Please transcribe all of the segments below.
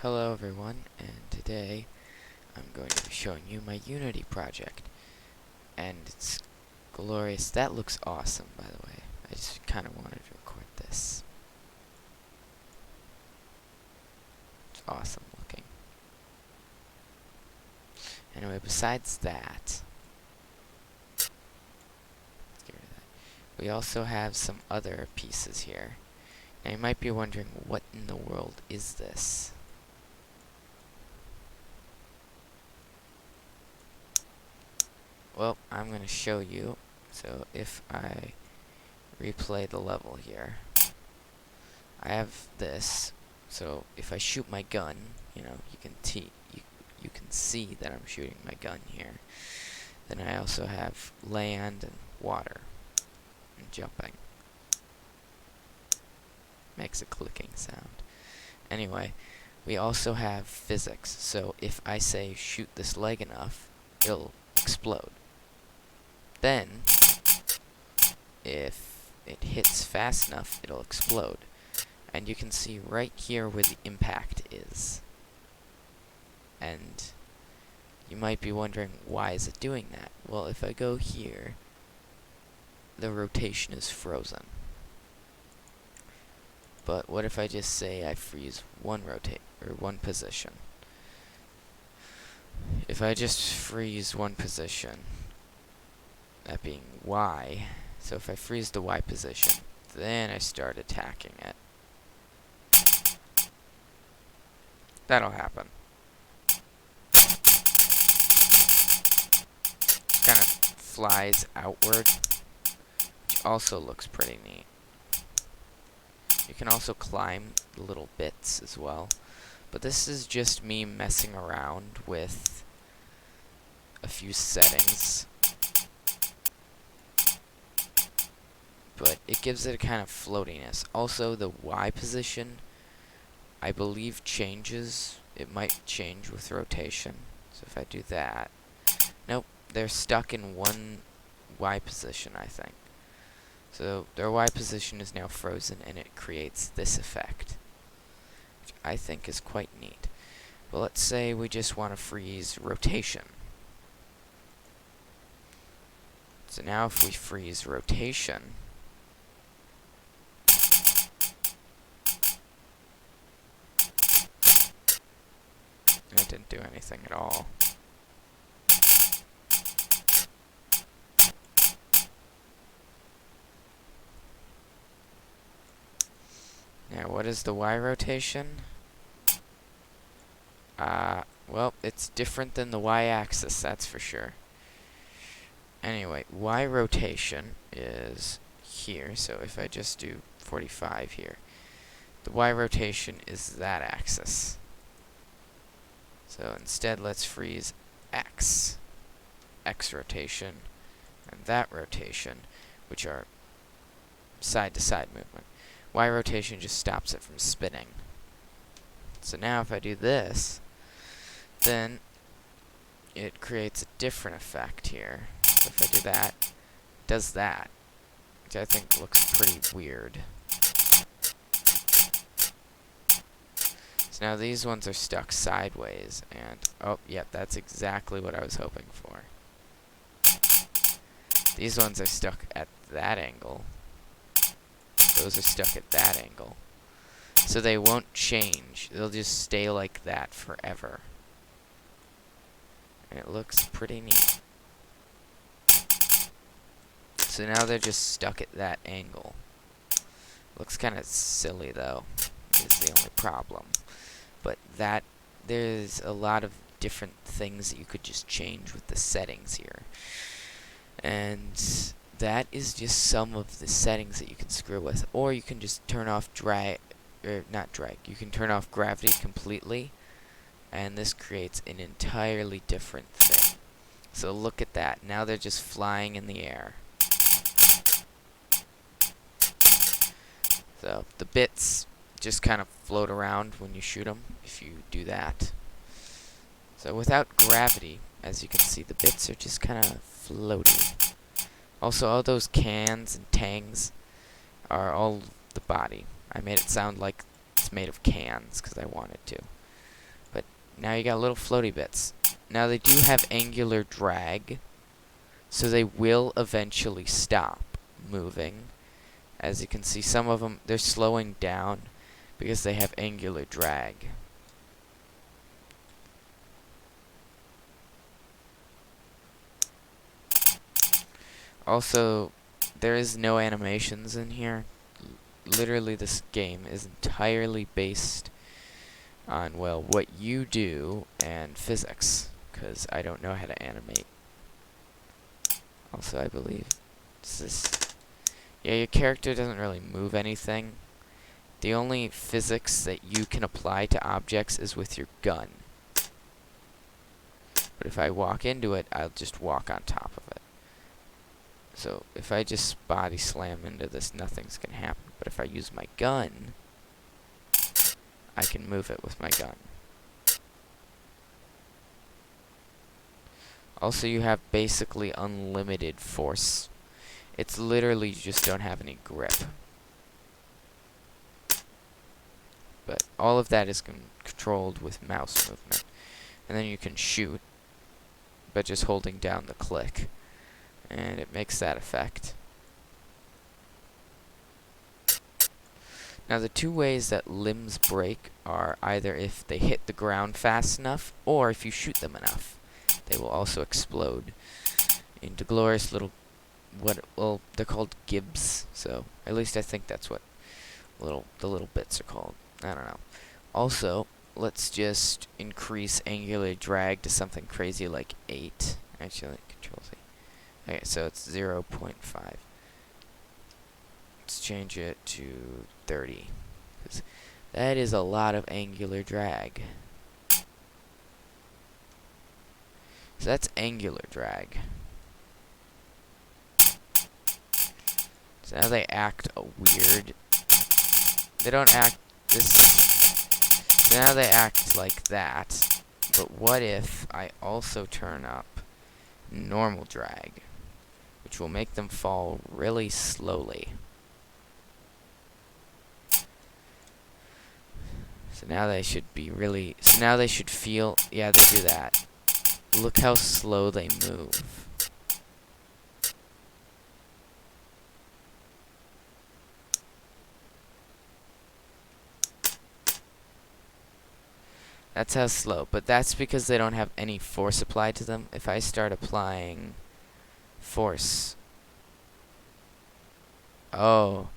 Hello everyone, and today I'm going to be showing you my Unity project. And it's glorious. That looks awesome, by the way. I just kind of wanted to record this. It's awesome looking. Anyway, besides that, let's get rid of that. We also have some other pieces here. Now you might be wondering, what in the world is this? Well, I'm going to show you. So if I replay the level here, I have this. So if I shoot my gun, you can you can see that I'm shooting my gun here. Then I also have land and water and jumping. Makes a clicking sound. Anyway, we also have physics. So if I say shoot this leg enough, it'll explode. Then, if it hits fast enough, it'll explode. And you can see right here where the impact is. And you might be wondering, why is it doing that? Well, if I go here, the rotation is frozen. But what if I just say I freeze one position? If I just freeze one position, that being Y, so if I freeze the Y position, then I start attacking it, that'll happen. Kind of flies outward, which also looks pretty neat. You can also climb the little bits as well, but this is just me messing around with a few settings. But it gives it a kind of floatiness. Also, the Y position, I believe, changes. It might change with rotation. So if I do that, nope, they're stuck in one Y position, I think. So their Y position is now frozen, and it creates this effect, which I think is quite neat. But let's say we just want to freeze rotation. So now if we freeze rotation, it didn't do anything at all. Now, what is the Y rotation? Well, it's different than the Y-axis, that's for sure. Anyway, Y rotation is here, so if I just do 45 here, the Y rotation is that axis. So instead, let's freeze X rotation, and that rotation, which are side-to-side movement. Y rotation just stops it from spinning. So now if I do this, then it creates a different effect here. So if I do that, it does that, which I think looks pretty weird. So now these ones are stuck sideways, and oh, yep, that's exactly what I was hoping for. These ones are stuck at that angle. Those are stuck at that angle. So they won't change. They'll just stay like that forever. And it looks pretty neat. So now they're just stuck at that angle. Looks kind of silly though, is the only problem. But there's a lot of different things that you could just change with the settings here. And that is just some of the settings that you can screw with. Or you can just turn off you can turn off gravity completely, and this creates an entirely different thing. So look at that. Now they're just flying in the air. So the bits just kind of float around when you shoot them, if you do that. So without gravity, as you can see, the bits are just kind of floating. Also, all those cans and tangs are all the body. I made it sound like it's made of cans because I wanted to. now you got little floaty bits. Now they do have angular drag, so they will eventually stop moving. As you can see, some of them, they're slowing down because they have angular drag. Also, there is no animations in here. Literally, this game is entirely based on, well, what you do and physics, because I don't know how to animate. Also, I believe this is, yeah, your character doesn't really move anything. The only physics that you can apply to objects is with your gun. But if I walk into it, I'll just walk on top of it. So if I just body slam into this, nothing's gonna happen. But if I use my gun, I can move it with my gun. Also, you have basically unlimited force. It's literally you just don't have any grip. But all of that is controlled with mouse movement. And then you can shoot, but just holding down the click. And it makes that effect. Now the two ways that limbs break are either if they hit the ground fast enough, or if you shoot them enough. They will also explode into glorious little, well, they're called gibs. So at least I think that's what the little bits are called. I don't know. Also, let's just increase angular drag to something crazy like 8. Actually, Control Z. Okay, so it's 0.5. Let's change it to 30. 'Cause that is a lot of angular drag. So that's angular drag. So now they act weird. They don't act this. So now they act like that. But what if I also turn up normal drag, which will make them fall really slowly. So now they should be really, so now they should feel, yeah, they do that. Look how slow they move. That's how slow, but that's because they don't have any force applied to them. If I start applying force, oh,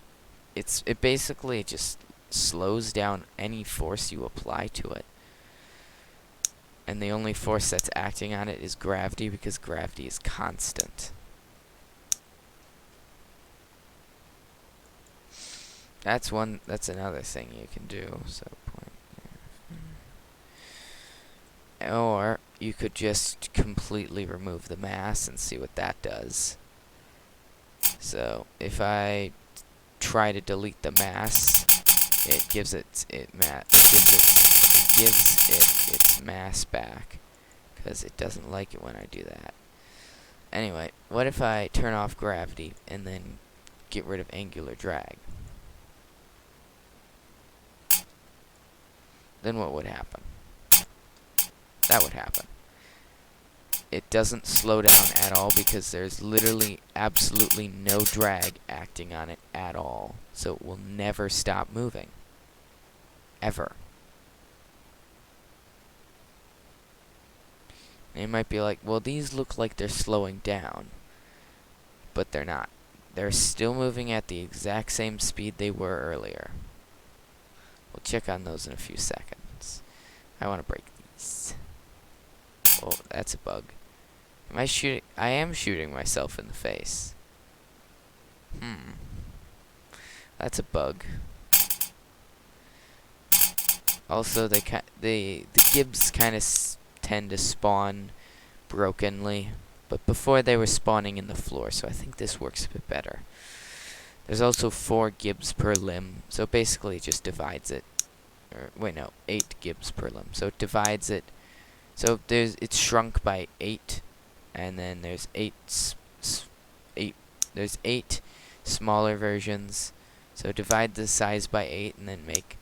it basically just slows down any force you apply to it. And the only force that's acting on it is gravity, because gravity is constant. That's another thing you can do. So or you could just completely remove the mass and see what that does. So if I try to delete the mass, it gives its mass back, because it doesn't like it when I do that. Anyway, what if I turn off gravity and then get rid of angular drag? Then what would happen? That would happen. It doesn't slow down at all because there's literally absolutely no drag acting on it at all. So it will never stop moving. Ever. And you might be like, well, these look like they're slowing down. But they're not. They're still moving at the exact same speed they were earlier. We'll check on those in a few seconds. I want to break these. Oh, that's a bug. Am I shooting? I am shooting myself in the face. That's a bug. Also, the gibs kind of tend to spawn brokenly, but before they were spawning in the floor, so I think this works a bit better. There's also 4 gibs per limb, so basically it just divides it. Or wait, no, 8 gibs per limb. So it divides it. So it's shrunk by 8, and then there's 8 smaller versions. So divide the size by 8, and then make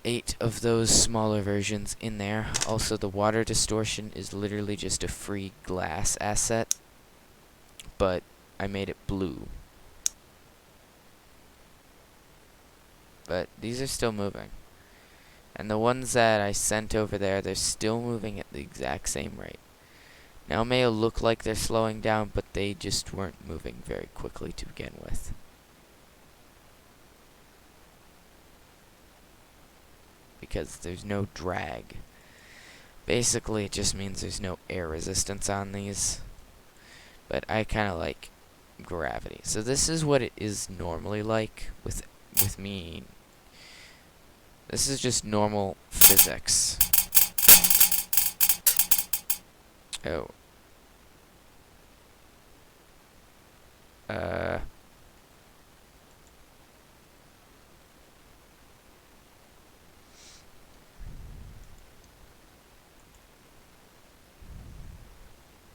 8 of those smaller versions in there. Also, the water distortion is literally just a free glass asset, but I made it blue. But these are still moving. And the ones that I sent over there, they're still moving at the exact same rate. Now it may look like they're slowing down, but they just weren't moving very quickly to begin with. Because there's no drag. Basically, it just means there's no air resistance on these. But I kind of like gravity. So this is what it is normally like with me. This is just normal physics. Oh.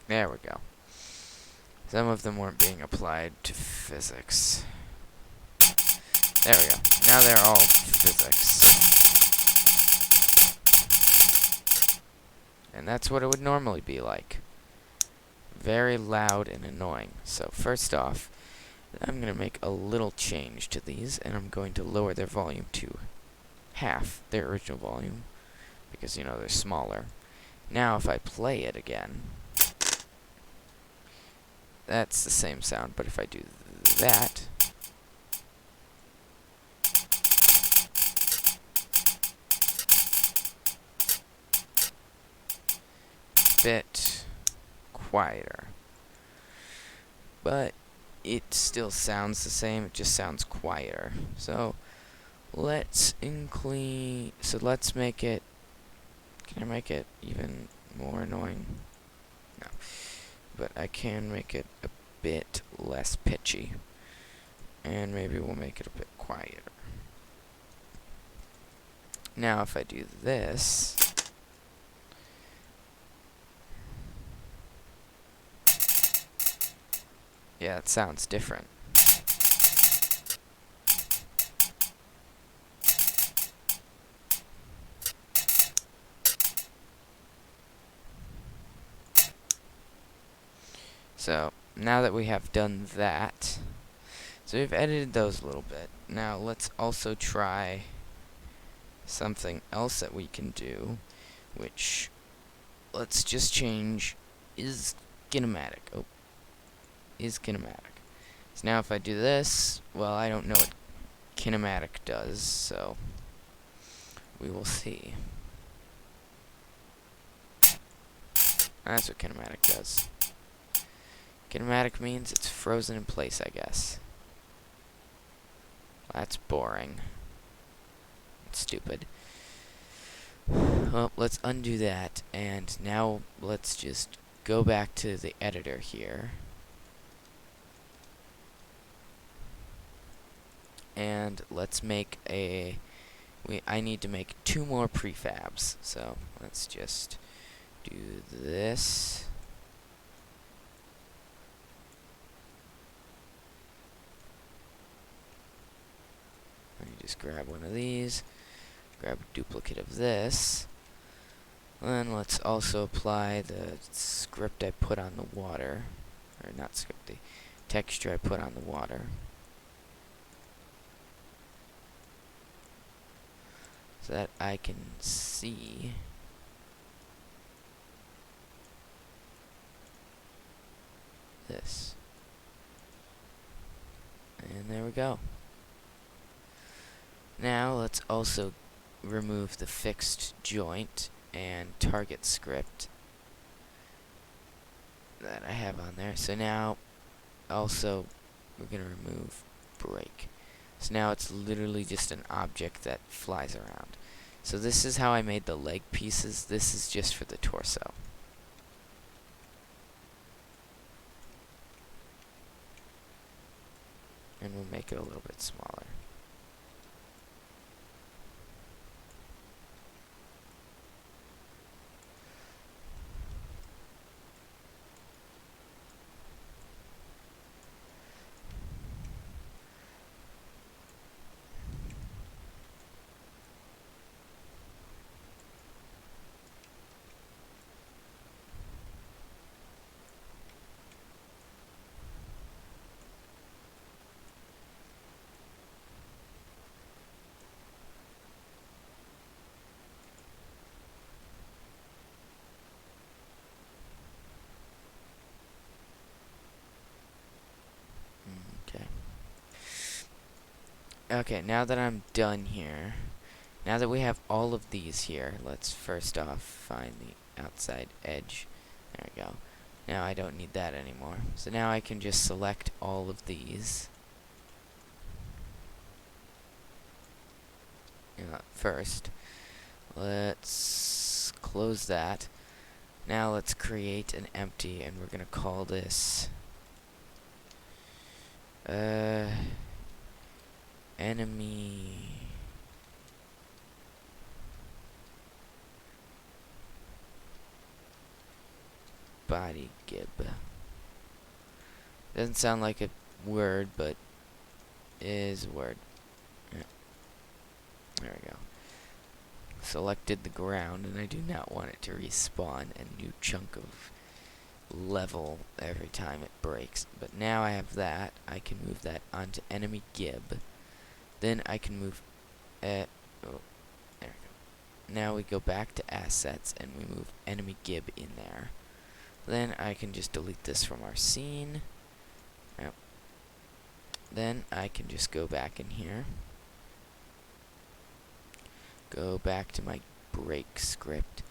There we go. Some of them weren't being applied to physics. There we go. Now they're all physics. And that's what it would normally be like. Very loud and annoying. So first off, I'm going to make a little change to these, and I'm going to lower their volume to half their original volume, because, you know, they're smaller. Now if I play it again, that's the same sound, but if I do that, bit quieter. But it still sounds the same, it just sounds quieter. So let's let's make it, can I make it even more annoying? No. But I can make it a bit less pitchy. And maybe we'll make it a bit quieter. Now if I do this, yeah, it sounds different. So, now that we have done that, so we've edited those a little bit. Now let's also try something else that we can do, which, let's just change is kinematic. Oh, is kinematic. So now if I do this, well, I don't know what kinematic does, so we will see. That's what kinematic does. Kinematic means it's frozen in place, I guess. That's boring. It's stupid. Well, let's undo that, and now let's just go back to the editor here. And let's make I need to make 2 more prefabs. So let's just do this. Let me just grab one of these, grab a duplicate of this. And let's also apply the script I put on the water. Or not script, the texture I put on the water. So that I can see this. And there we go. Now let's also remove the fixed joint and target script that I have on there. So now also we're going to remove break. So now it's literally just an object that flies around. So this is how I made the leg pieces. This is just for the torso. And we'll make it a little bit smaller. Okay, now that I'm done here, now that we have all of these here, let's first off find the outside edge. There we go. Now I don't need that anymore. So now I can just select all of these. First, let's close that. Now let's create an empty, and we're gonna call this enemy body gib. Doesn't sound like a word, but is a word. Yeah. There we go. Selected the ground, and I do not want it to respawn a new chunk of level every time it breaks. But now I have that. I can move that onto enemy gib. Then I can move oh, there we go. Now we go back to assets and we move enemy gib in there. Then I can just delete this from our scene. Yep. Then I can just go back in here. Go back to my break script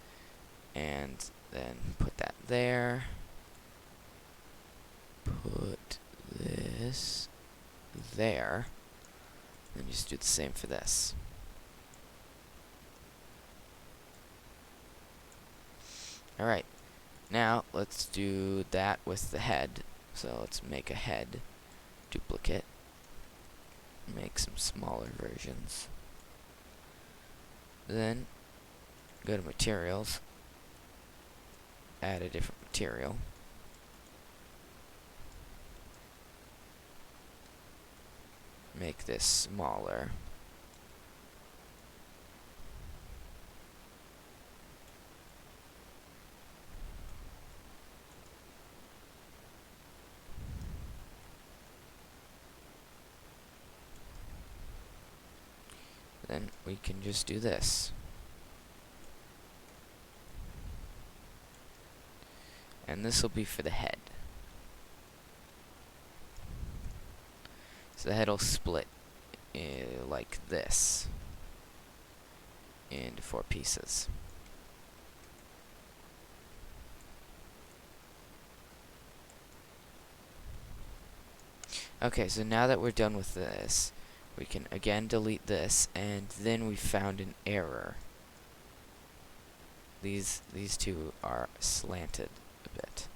and then put that there. Put this there. And just do the same for this. Alright, now let's do that with the head. So let's make a head duplicate. Make some smaller versions. Then go to materials. Add a different material. Make this smaller. Then we can just do this. And this will be for the head. So the head will split like this into 4 pieces. Okay, so now that we're done with this, we can again delete this, and then we found an error. These two are slanted a bit.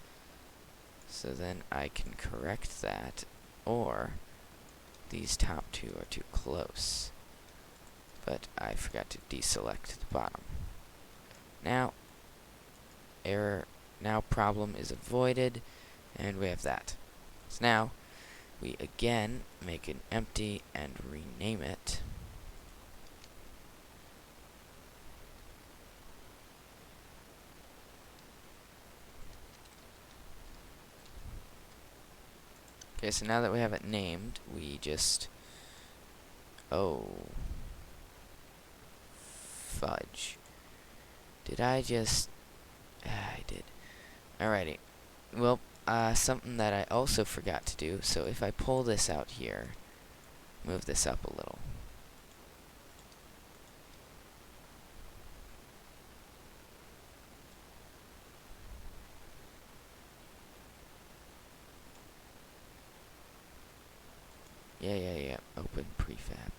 So then I can correct that, or these top 2 are too close. But I forgot to deselect the bottom. Now, problem is avoided, and we have that. So now, we again make an empty and rename it. Okay, so now that we have it named, we just... Oh. Fudge. Did I just... I did. Alrighty. Well, something that I also forgot to do, so if I pull this out here, move this up a little. Yeah. Open prefab.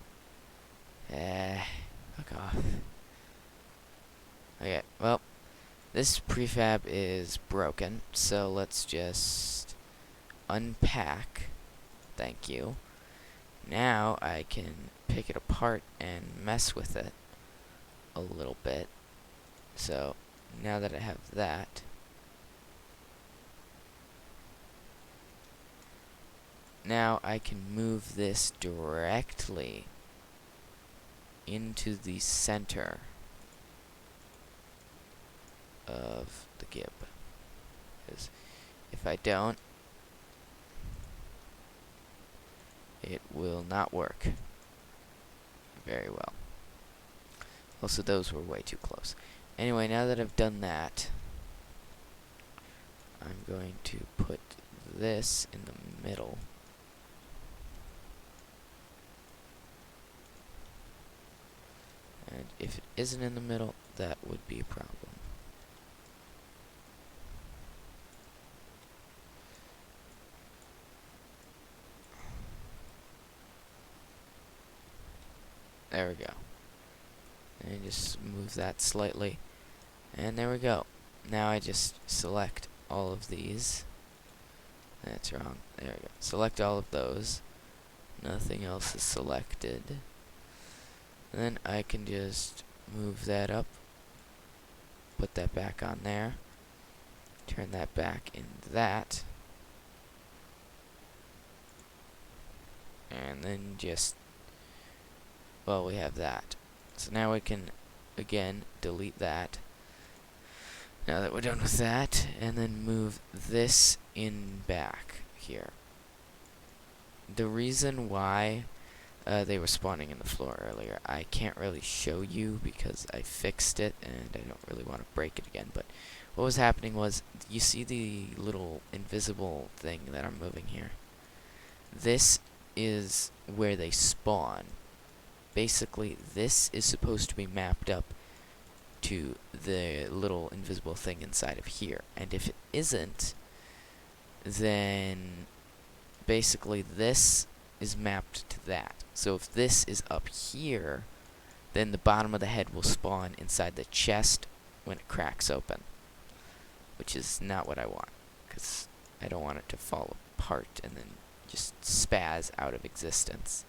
Fuck off. Okay, well, this prefab is broken, so let's just unpack. Thank you. Now I can pick it apart and mess with it a little bit. So now that I have that, now I can move this directly into the center of the gib. Because if I don't, it will not work very well. Also, those were way too close. Anyway, now that I've done that, I'm going to put this in the middle. And if it isn't in the middle, that would be a problem. There we go. And just move that slightly. And there we go. Now I just select all of these. That's wrong. There we go. Select all of those. Nothing else is selected. And then I can just move that up. Put that back on there. Turn that back into that. And then just, well, we have that. So now we can, again, delete that. Now that we're done with that, and then move this in back here. The reason why they were spawning in the floor earlier, I can't really show you because I fixed it and I don't really want to break it again, but what was happening was, you see the little invisible thing that I'm moving here? This is where they spawn. Basically, this is supposed to be mapped up to the little invisible thing inside of here. And if it isn't, then basically this is mapped to that. So if this is up here, then the bottom of the head will spawn inside the chest when it cracks open. Which is not what I want, because I don't want it to fall apart and then just spaz out of existence.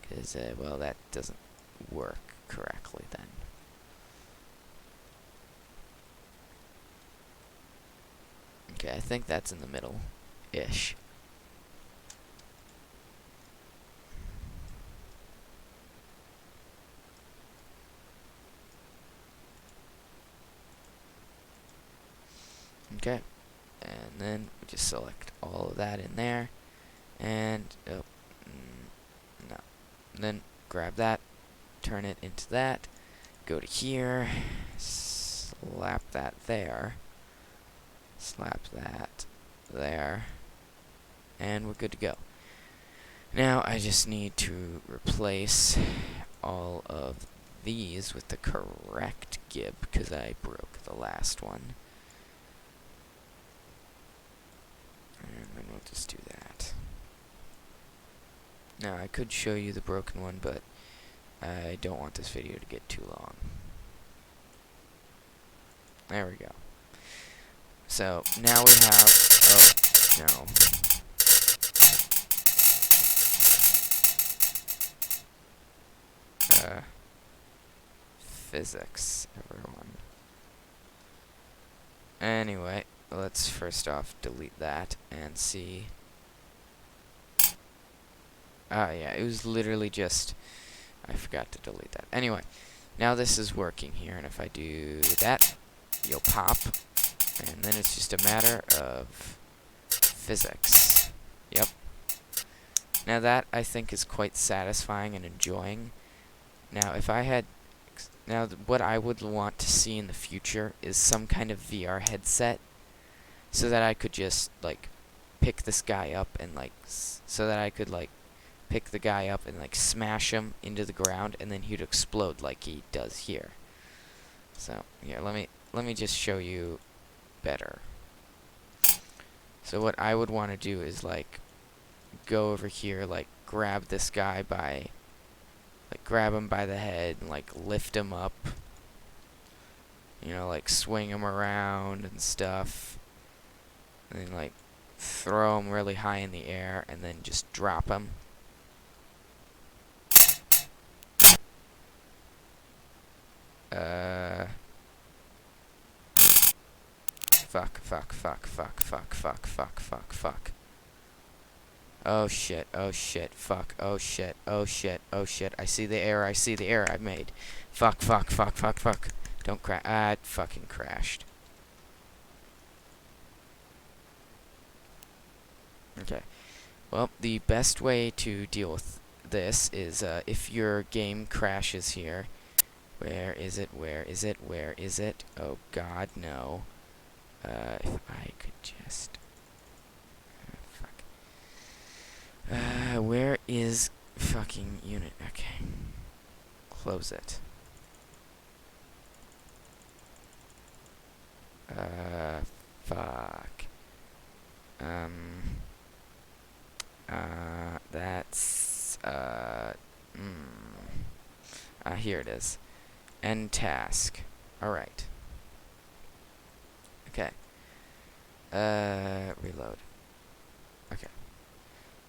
Because, well, that doesn't work correctly then. Okay, I think that's in the middle-ish. Okay, and then we just select all of that in there, and, oh, no. And then grab that, turn it into that, go to here, slap that there, slap that there, and we're good to go. Now I just need to replace all of these with the correct gib, because I broke the last one. And then we'll just do that. Now, I could show you the broken one, but I don't want this video to get too long. There we go. So, now we have, oh, no. Physics, everyone. Anyway, let's first off delete that and see. Yeah, it was literally just, I forgot to delete that. Anyway, now this is working here, and if I do that, you'll pop, and then it's just a matter of physics. Yep. Now that, I think, is quite satisfying and enjoying. Now, if I had, what I would want to see in the future is some kind of VR headset, so that I could just, like, pick this guy up and, like, so that I could, like, pick the guy up and, like, smash him into the ground, and then he'd explode like he does here. So, yeah, let me just show you better. So what I would want to do is, like, go over here, like, grab this guy by, like, grab him by the head and, like, lift him up. You know, like, swing him around and stuff. And then, like, throw him really high in the air and then just drop him. Fuck. Oh shit, fuck, oh shit. I see the error I made. Fuck. Don't crash. I fucking crashed. Okay. Well, the best way to deal with this is, if your game crashes here. Where is it? Oh god, no. If I could just... fuck. Where is fucking unit? Okay. Close it. here it is. End task. Alright. Okay. Reload. Okay.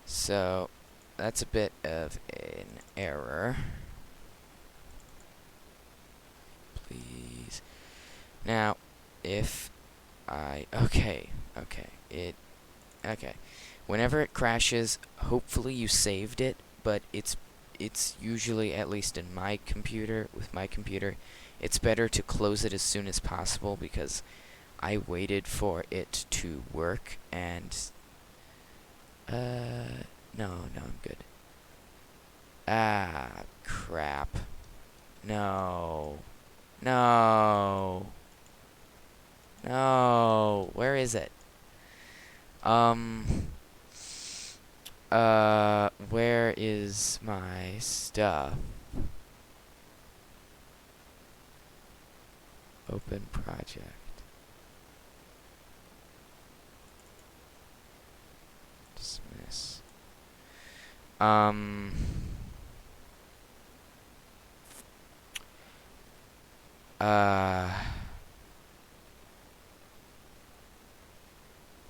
So, that's a bit of an error. Please. Now, if okay. Whenever it crashes, hopefully you saved it, but it's usually, at least in my computer, it's better to close it as soon as possible because I waited for it to work and no, I'm good. Ah, crap. No. No. No. Where is it? Where is my stuff? Open project. Dismiss.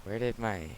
Where did my...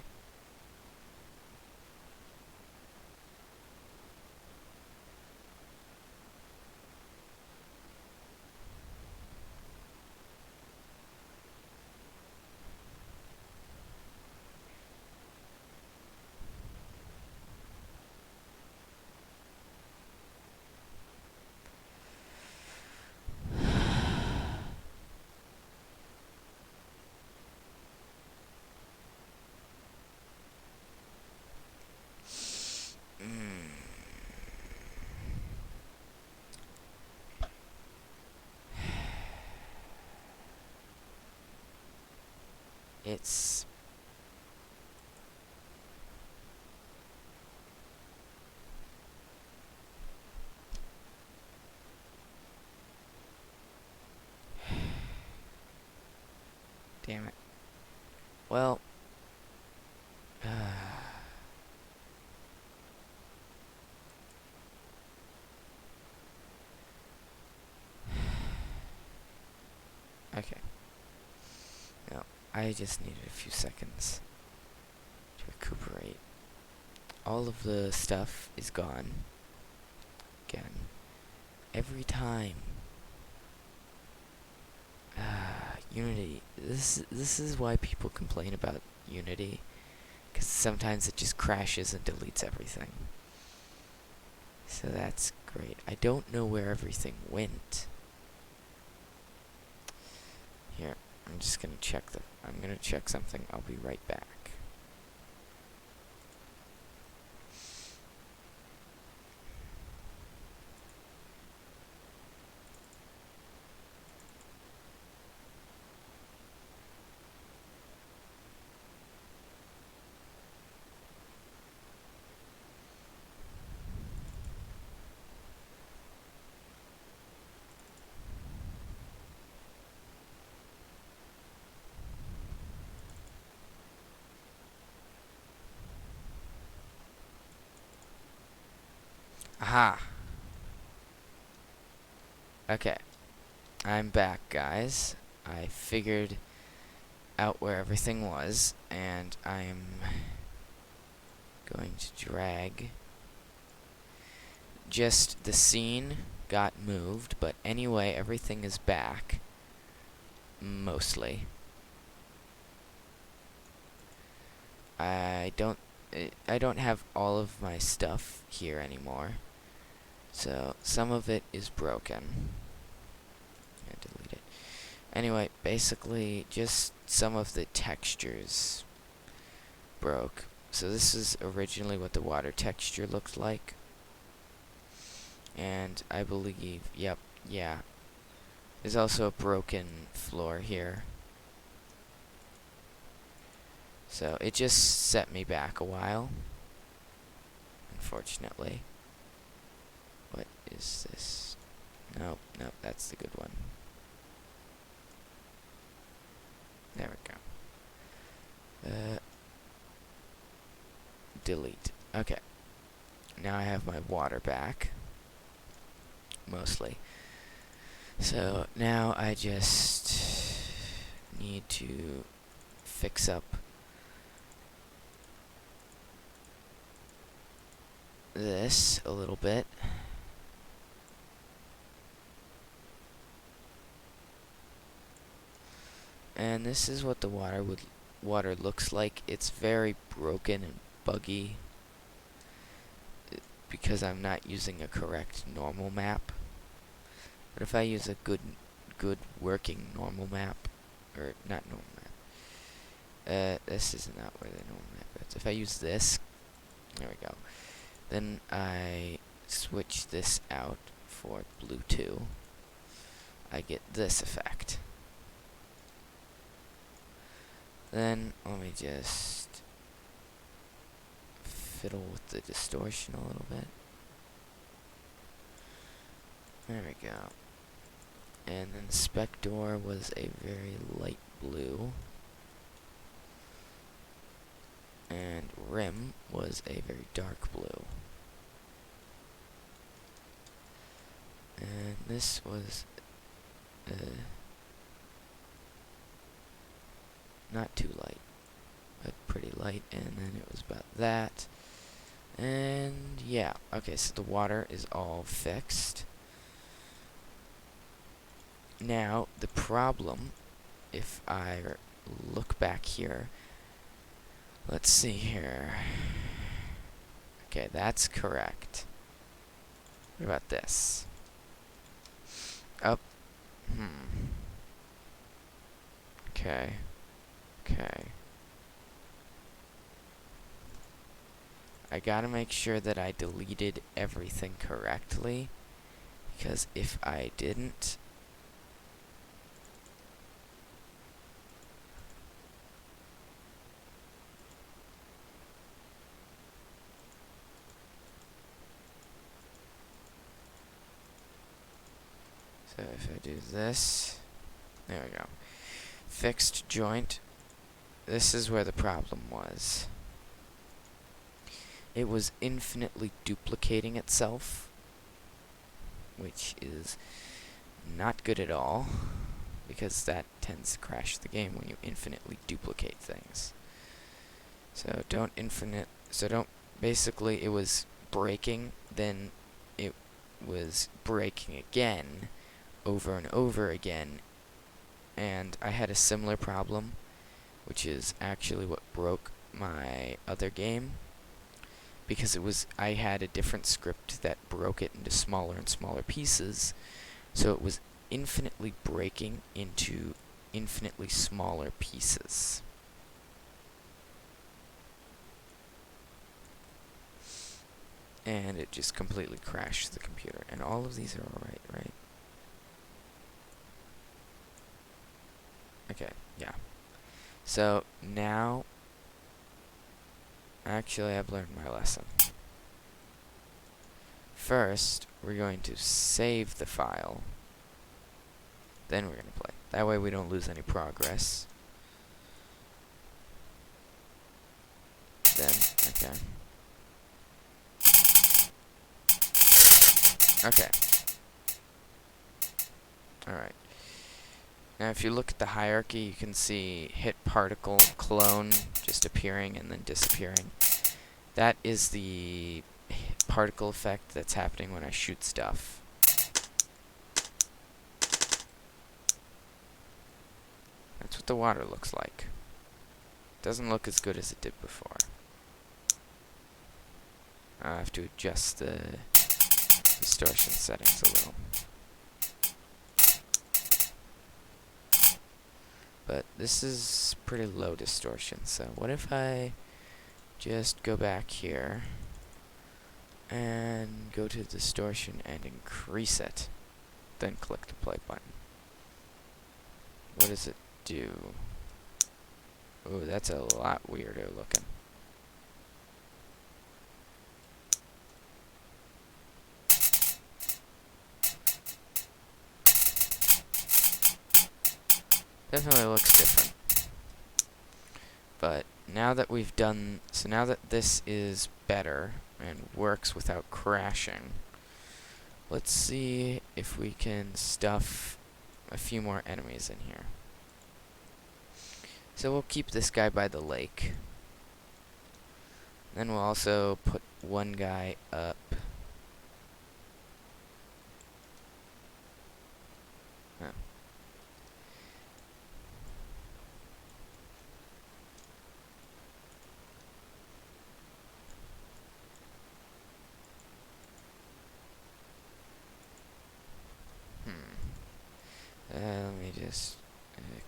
It's... Damn it. Well... Okay. No, I just needed a few seconds to recuperate. All of the stuff is gone. Again. Every time. Unity. This is why people complain about Unity. Because sometimes it just crashes and deletes everything. So that's great. I don't know where everything went. Here, I'm just gonna check I'm gonna check something. I'll be right back. Aha! Okay. I'm back, guys. I figured out where everything was, and I'm going to drag. Just the scene got moved, but anyway, everything is back. Mostly. I don't have all of my stuff here anymore. So, some of it is broken. Delete it. Anyway, basically, just some of the textures broke. So this is originally what the water texture looked like. And I believe, yeah. There's also a broken floor here. So it just set me back a while. Unfortunately. What is this? Nope, that's the good one. There we go. Delete. Okay. Now I have my water back. Mostly. So now I just need to fix up this a little bit. And this is what the water looks like. It's very broken and buggy because I'm not using a correct normal map. But if I use a good working normal map, or not normal map, this is not where the normal map is. If I use this, there we go. Then I switch this out for blue 2. I get this effect. Then let me just fiddle with the distortion a little bit. There we go. And then Spector was a very light blue. And Rim was a very dark blue. And this was not too light, but pretty light, and then it was about that. And yeah, okay, so the water is all fixed. Now, the problem, if I look back here, let's see here. Okay, that's correct. What about this? Up. Okay. Okay. I gotta make sure that I deleted everything correctly, because if I didn't, so if I do this, there we go. Fixed joint. This is where the problem was. It was infinitely duplicating itself, which is not good at all, because that tends to crash the game when you infinitely duplicate things. So basically it was breaking, then it was breaking again, over and over again, and I had a similar problem, which is actually what broke my other game, because I had a different script that broke it into smaller and smaller pieces, so it was infinitely breaking into infinitely smaller pieces. And it just completely crashed the computer. And all of these are alright, right? Okay, yeah. So now, actually I've learned my lesson. First, we're going to save the file. Then we're going to play. That way we don't lose any progress. Then, okay. Okay. Alright. Now if you look at the hierarchy, you can see hit particle, clone, just appearing and then disappearing. That is the particle effect that's happening when I shoot stuff. That's what the water looks like. Doesn't look as good as it did before. I have to adjust the distortion settings a little. But this is pretty low distortion, so what if I just go back here and go to distortion and increase it, then click the play button. What does it do? Ooh, that's a lot weirder looking. Definitely looks different. But now that we've done, now that this is better and works without crashing, Let's see if we can stuff a few more enemies in here. So we'll keep this guy by the lake. Then we'll also put one guy up. Oh. Let me just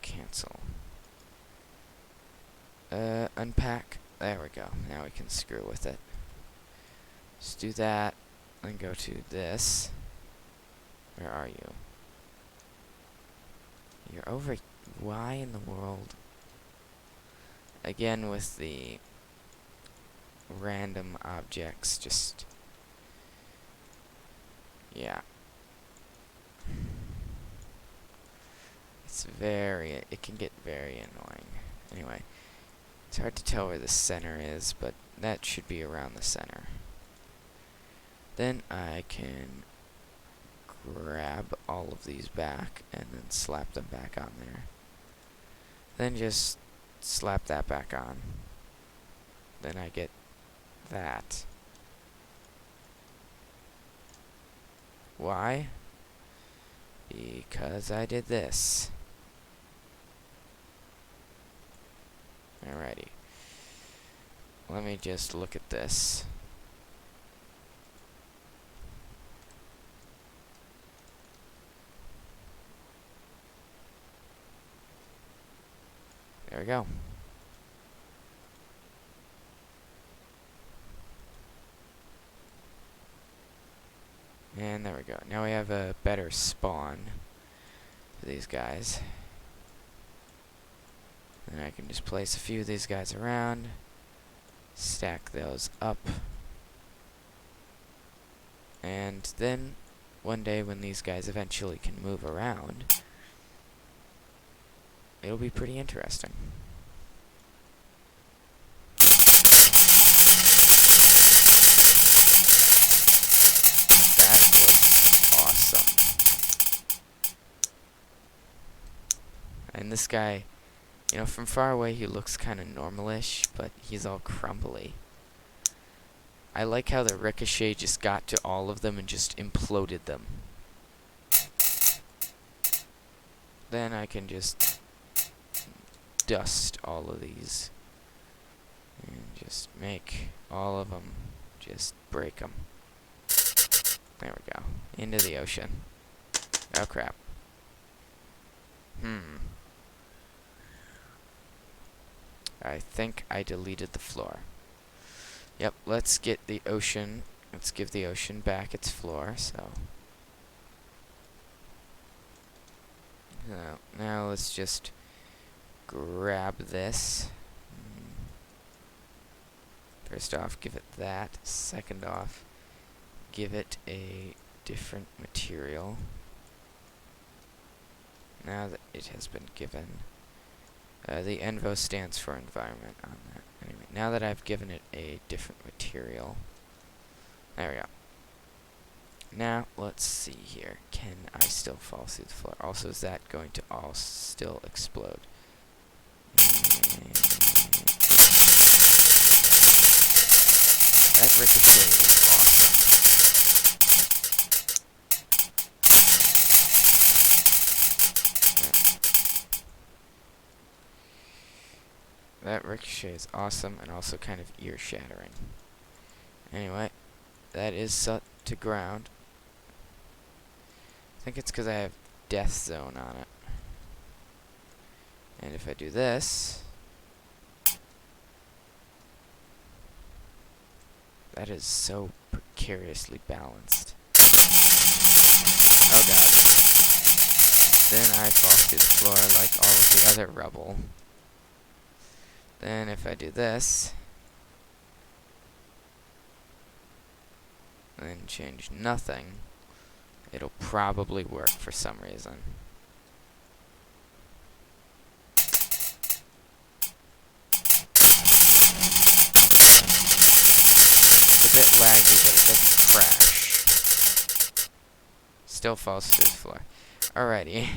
cancel. Unpack. There we go. Now we can screw with it. Just do that, and go to this. Where are you? You're over. Why in the world? Again with the random objects, just... yeah. It can get very annoying. Anyway, it's hard to tell where the center is, but that should be around the center. Then I can grab all of these back and then slap them back on there. Then just slap that back on. Then I get that. Why? Because I did this. Alrighty. Let me just look at this. There we go. And there we go. Now we have a better spawn for these guys. And I can just place a few of these guys around, stack those up, and then one day when these guys eventually can move around, it'll be pretty interesting. That was awesome. And this guy, you know, from far away he looks kind of normalish, but he's all crumbly. I like how the ricochet just got to all of them and just imploded them. Then I can just dust all of these and just make all of them, just break them. There we go. Into the ocean. Oh crap. I think I deleted the floor. Yep, let's get the ocean. Let's give the ocean back its floor, so. Now let's just grab this. First off, give it that. Second off, give it a different material. Now that it has been given. The ENVO stands for environment on that. Anyway, now that I've given it a different material. There we go. Now, let's see here. Can I still fall through the floor? Also, is that going to all still explode? That ricochet is awesome. That ricochet is awesome and also kind of ear-shattering. Anyway, that is set to ground. I think it's because I have Death Zone on it. And if I do this, that is so precariously balanced. Oh god. Then I fall through the floor like all of the other rubble. Then if I do this, and change nothing, it'll probably work for some reason. It's a bit laggy, but it doesn't crash. still falls through the floor. Alrighty.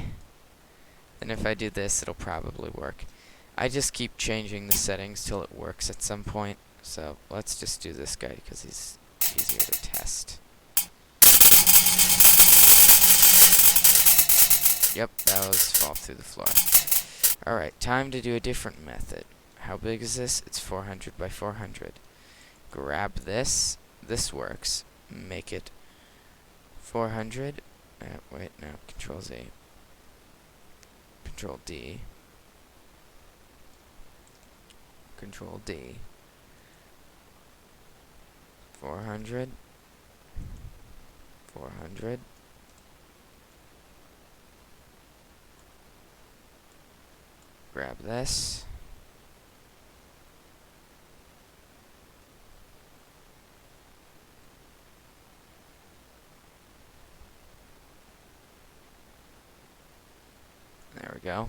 And if I do this, it'll probably work. I just keep changing the settings till it works at some point. So let's just do this guy because he's easier to test. Yep, that was fall through the floor. Alright, time to do a different method. How big is this? It's 400 by 400. Grab this. This works. Make it 400. Wait, no. Control Z. Control D. Control D. 400. 400. Grab this. There we go.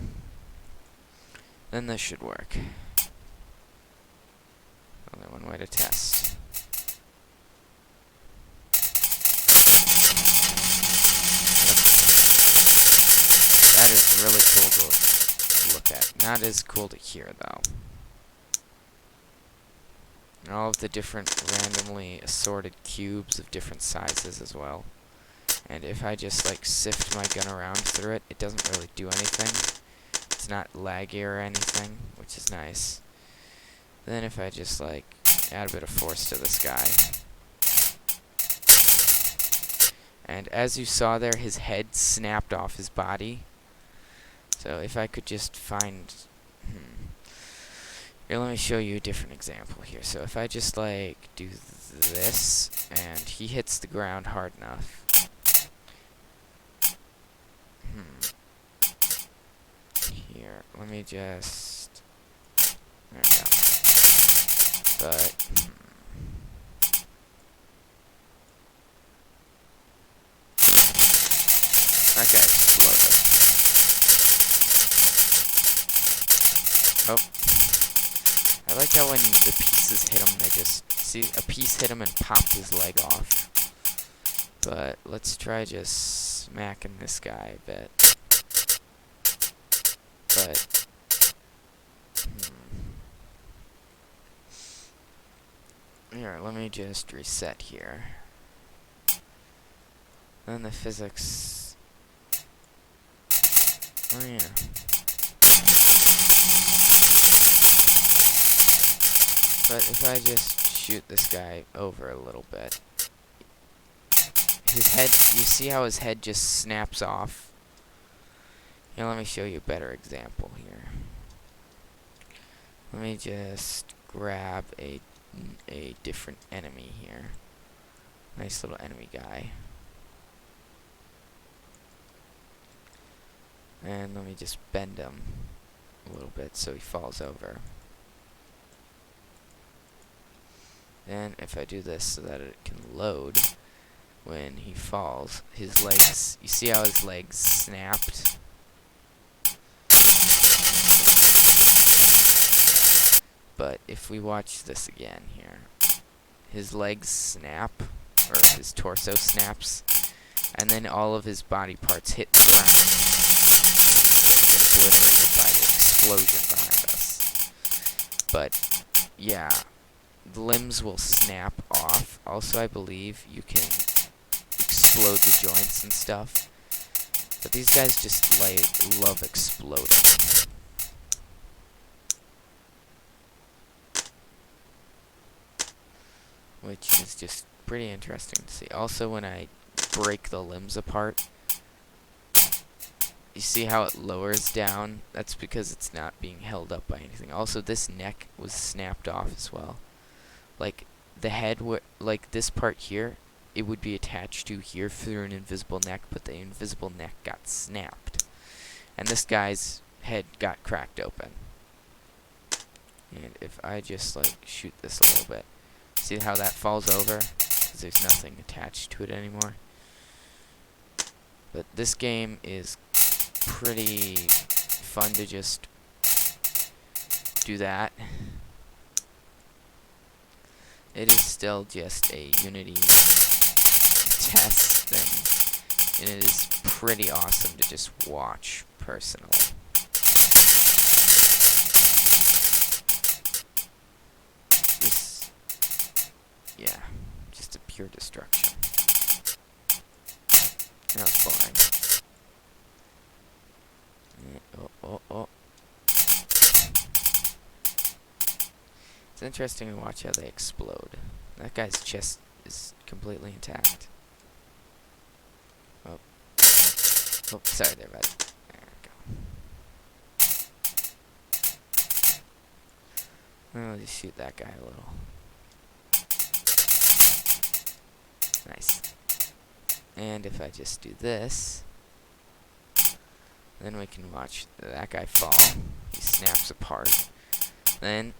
Then this should work. Only one way to test. That is really cool to look at. Not as cool to hear, though. And all of the different randomly assorted cubes of different sizes as well. And if I just like sift my gun around through it, it doesn't really do anything. It's not laggy or anything, which is nice. Then if I just like add a bit of force to this guy. And as you saw there, his head snapped off his body. So if I could just find... Here, let me show you a different example here. So if I just like do this, and he hits the ground hard enough. Here, let me just... There we go. But... That guy exploded. Oh. I like how when the pieces hit him, they just... See, a piece hit him and popped his leg off. But let's try just smacking this guy a bit. But... Here, let me just reset here. Then the physics... Oh yeah. But if I just shoot this guy over a little bit, his head, you see how his head just snaps off? Here, let me show you a better example here. Let me just grab a different enemy here. Nice little enemy guy. And let me just bend him a little bit so he falls over. Then if I do this so that it can load when he falls, his legs, you see how his legs snapped? But if we watch this again here, his legs snap, or his torso snaps, and then all of his body parts hit the ground. Just eliminated by the explosion behind us. But, yeah, the limbs will snap off. Also, I believe you can explode the joints and stuff. But these guys just love exploding. Which is just pretty interesting to see. Also, when I break the limbs apart, you see how it lowers down? That's because it's not being held up by anything. Also, this neck was snapped off as well. Like, the head, like this part here, it would be attached to here through an invisible neck, but the invisible neck got snapped. And this guy's head got cracked open. And if I just, like, shoot this a little bit, see how that falls over? Because there's nothing attached to it anymore. But this game is pretty fun to just do that. It is still just a Unity test thing. and it is pretty awesome to just watch, personally. This, yeah, just a pure destruction. That was boring. Oh. It's interesting to watch how they explode. That guy's chest is completely intact. Oh, sorry there, bud. There we go. I'll just shoot that guy a little. Nice. And if I just do this, then we can watch that guy fall. He snaps apart. Then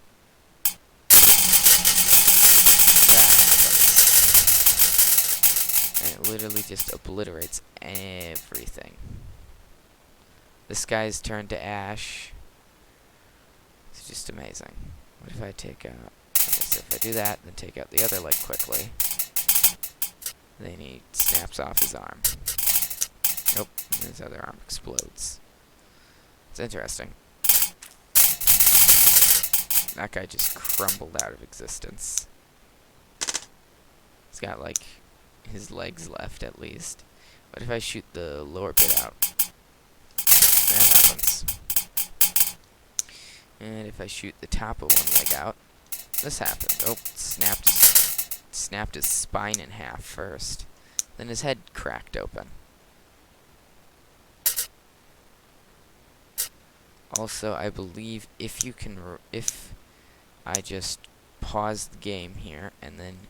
that happens. And it literally just obliterates everything. This guy's turned to ash. It's just amazing. What if I take out... So if I do that, then take out the other leg quickly. Then he snaps off his arm. Nope, his other arm explodes. It's interesting. That guy just crumbled out of existence. He's got, like, his legs left, at least. What if I shoot the lower bit out? That happens. And if I shoot the top of one leg out, this happened. Oh, snapped his spine in half first. Then his head cracked open. Also, I believe if I just pause the game here and then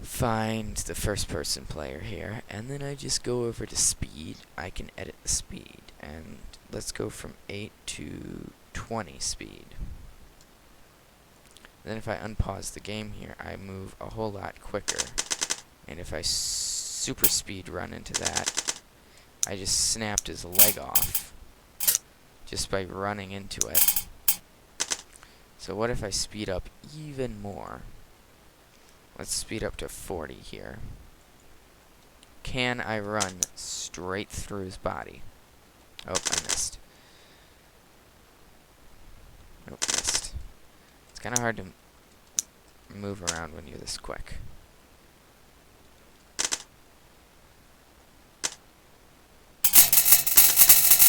find the first person player here and then I just go over to speed, I can edit the speed. And let's go from 8 to 20 speed. Then if I unpause the game here, I move a whole lot quicker. And if I super speed run into that, I just snapped his leg off just by running into it. So what if I speed up even more? Let's speed up to 40 here. Can I run straight through his body? Oh, I missed. Nope, missed. It's kind of hard to move around when you're this quick.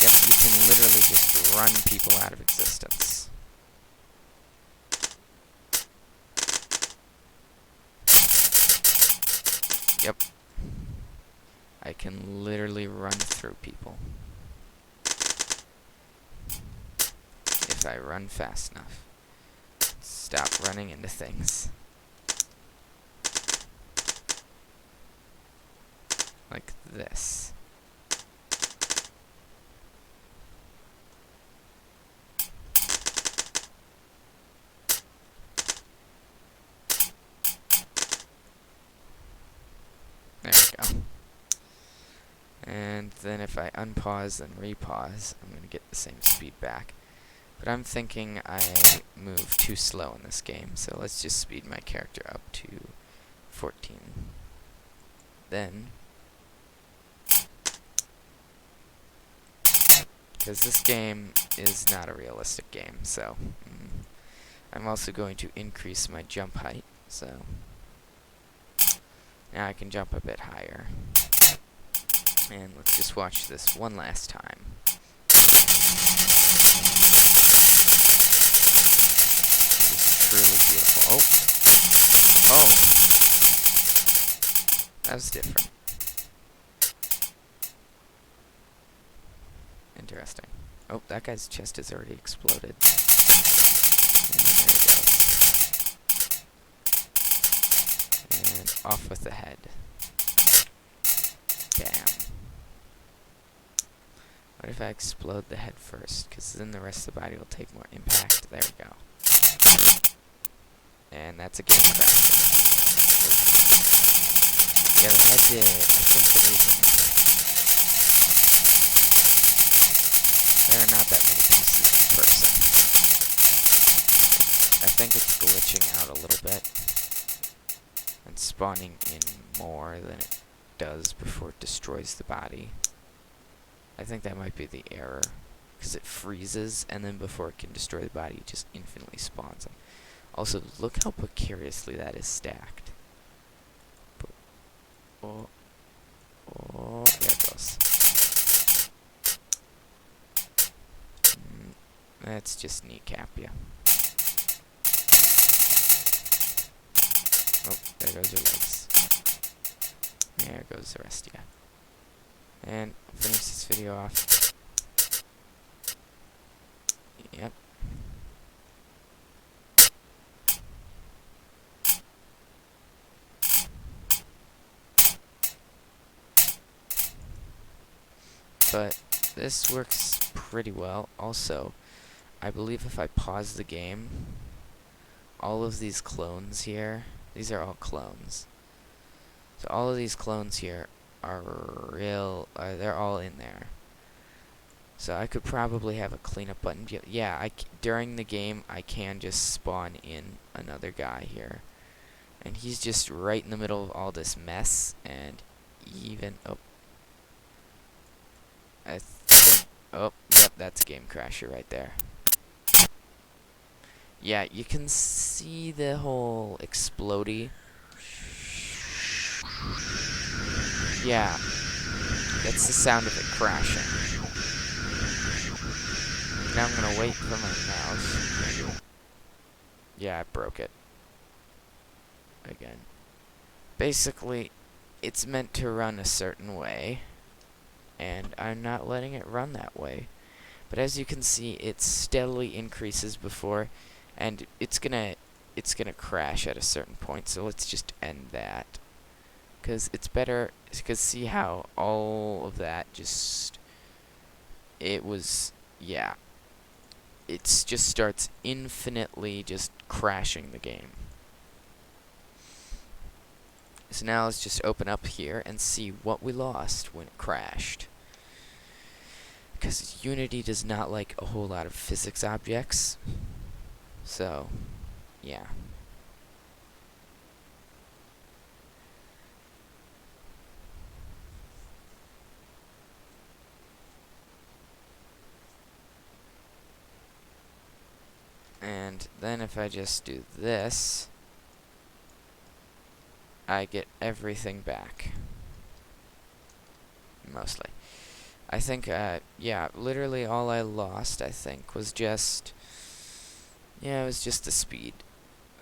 Yep, you can literally just run people out of existence. Yep. I can literally run through people. If I run fast enough. Stop running into things. Like this. There we go. And then if I unpause and repause, I'm going to get the same speed back. But I'm thinking I move too slow in this game, so let's just speed my character up to 14. Then, because this game is not a realistic game, so I'm also going to increase my jump height, so now I can jump a bit higher. And let's just watch this one last time. Really beautiful. Oh. That was different. Interesting. Oh, that guy's chest has already exploded. And there he goes. And off with the head. Bam. What if I explode the head first? Because then the rest of the body will take more impact. There we go. And that's a game crash. Yeah, the head did. I think the reason... There are not that many pieces in person. I think it's glitching out a little bit. And spawning in more than it does before it destroys the body. I think that might be the error, because it freezes, and then before it can destroy the body, it just infinitely spawns them. Also, look how precariously that is stacked. Oh, there it goes. Let's just kneecap you. Oh, there goes your legs. There goes the rest of you. And finish this video off. Yep. But this works pretty well. Also, I believe if I pause the game, all of these clones here, these are all clones. So all of these clones here are they're all in there. So I could probably have a cleanup button. Yeah, during the game, I can just spawn in another guy here. And he's just right in the middle of all this mess, and even, I think, yep, that's a game crasher right there. Yeah, you can see the whole explodey. Yeah, that's the sound of it crashing. Now I'm gonna wait for my mouse. Yeah, I broke it. Again. Basically, it's meant to run a certain way, and I'm not letting it run that way. But as you can see, it steadily increases before, and it's gonna crash at a certain point. So let's just end that, because it's better. Because see how all of that just yeah. It just starts infinitely just crashing the game. So now let's just open up here and see what we lost when it crashed. Because Unity does not like a whole lot of physics objects. So, yeah. And then if I just do this, I get everything back. Mostly. I think, yeah, literally all I lost, I think, was just, yeah, it was just the speed.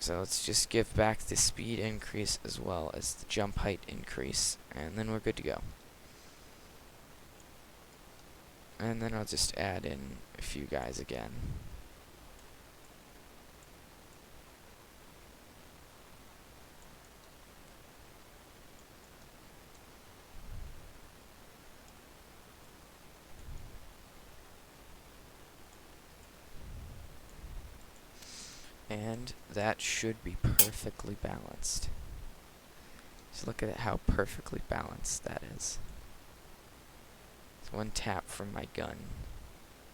So let's just give back the speed increase as well as the jump height increase, and then we're good to go. And then I'll just add in a few guys again. And that should be perfectly balanced. Just look at how perfectly balanced that is. It's one tap from my gun,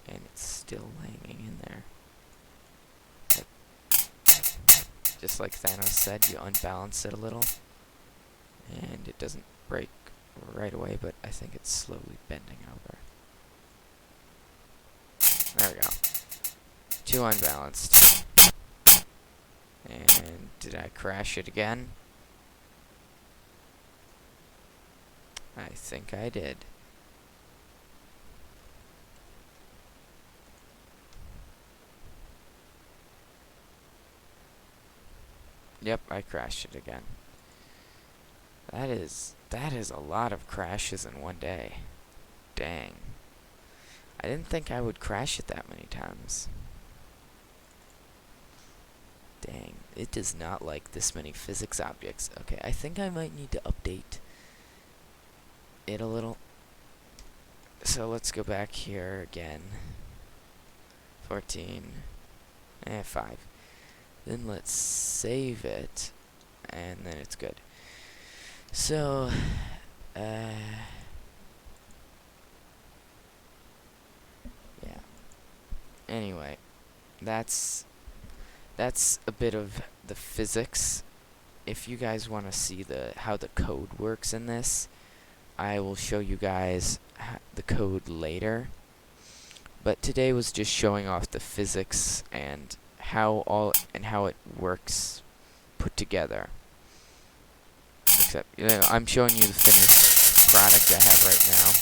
and it's still hanging in there. But just like Thanos said, you unbalance it a little, and it doesn't break right away, but I think it's slowly bending over. There we go. Too unbalanced. And did I crash it again? I think I did. Yep, I crashed it again. That is a lot of crashes in one day. Dang. I didn't think I would crash it that many times. Dang, it does not like this many physics objects. Okay, I think I might need to update it a little. So let's go back here again. 14. 5. Then let's save it, and then it's good. So, yeah. Anyway, that's a bit of the physics. If you guys want to see how the code works in this, I will show you guys the code later. But today was just showing off the physics and how it works put together. Except, I'm showing you the finished product I have right now,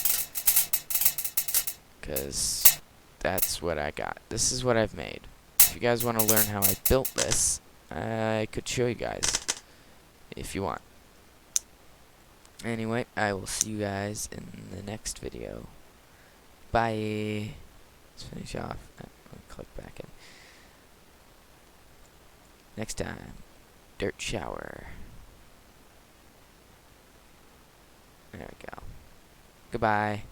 because that's what I got. This is what I've made. If you guys want to learn how I built this, I could show you guys if you want. Anyway, I will see you guys in the next video. Bye. Let's finish off. I'll click back in. Next time, dirt shower. There we go. Goodbye.